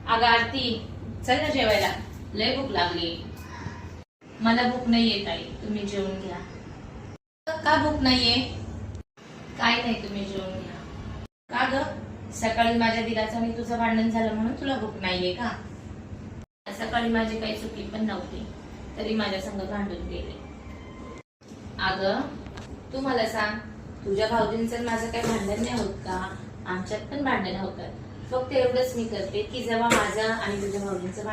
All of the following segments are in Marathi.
अगं आरती, चल ना जेवायला, लय भूक लागली. मला भूक नाहीये ताई, तुम्ही जेवून घ्या. का भूक नाहीये? काय नाही, तुम्ही जेवून घ्या. का ग? सकाळी माझ्या दिराचं आणि तुझं भांडण झालं म्हणून तुला भूक नाहीये का? सकाळी माझी काही चुकी पण नव्हती, तरी माझ्या संग भांडून गेले. अगं तू मला सांग, तुझ्या भाऊजींचं माझं काही भांडण नाही होत का? आमच्यात पण भांडण होतात. फक्त एवढंच मी करते की जेव्हा माझं आणि तुझ्या भाऊजींचं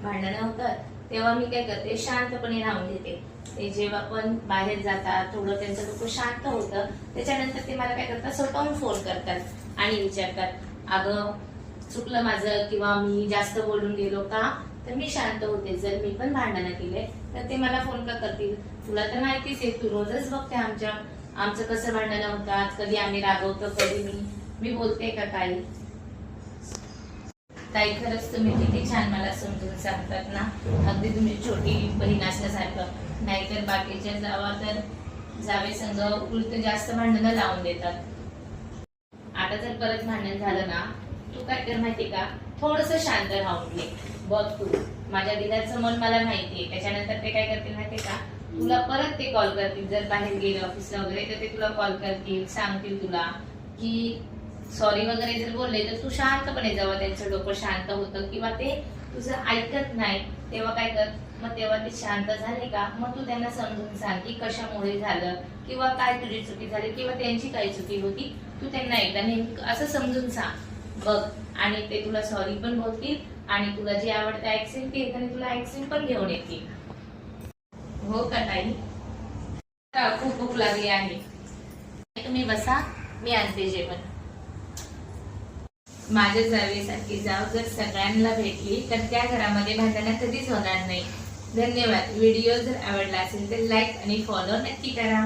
भांडण होतं तेव्हा मी काय करते, शांतपणे राहून घेते. ते जेव्हा पण बाहेर जातात, थोडं त्यांचं डोकं शांत होतं, त्याच्यानंतर ते मला काय करतात, स्वतःहून फोन करतात आणि विचारतात, अगं चुकलं माझं किंवा मी जास्त बोलून गेलो का? तर मी शांत होते. जर मी पण भांडणं केले तर ते मला फोन का करतील? तुला तर माहितीच आहे, तू रोजच बघते आमचं कसं भांडणं होतात, कधी आम्ही रागवतो, कधी मी बोलते का काही? ताई खरंच तुम्ही किती छान मला समजून सांगतात ना, अगदी तुम्ही छोटी बहीण असल्यासारखं. नाहीतर बाकीच्या जावे संघ उलट जास्त भांडणं लावून देतात. आता जर परत भांडण झालं ना, तू काय कर माहितीये का, थोडस शांत राहून घे. बघ तू, माझ्या दिदाचं मन मला माहितीये, त्याच्यानंतर ते काय करतील माहितीये का, तुला परत ते कॉल करतील. जर बाहेर गेले ऑफिसला वगैरे तर ते तुला कॉल करतील, सांगतील तुला की सॉरी वगैरे जर बोलले तर तू शांतपणे, जेव्हा त्यांचं डोकं शांत होतं किंवा ते तुझं ऐकत नाही तेव्हा काय कर, मग तेव्हा ते शांत झाले का, मग तू त्यांना समजून सांग की कशामुळे झालं किंवा काय तुझी चुकी झाली किंवा त्यांची काय चुकी होती. तू त्यांना एकदा नेमकं असं समजून सांग बघ, आणि ते तुला सॉरी पण बोलतील आणि तुला जे आवडतं ऍक्सेंट ते येताना तुला ऍक्सेंट पण घेऊन येतील. हो का ताई? खूप भूक लागली आहे. तुम्ही बसा, मी आणते जेवण. माझ्या जावेसारखी जाव जर सगळ्यांना भेटली तर त्या घरामध्ये भांडणं कधीच होणार नाही. धन्यवाद. व्हिडिओ जर आवडला असेल तर लाईक आणि फॉलो नक्की करा.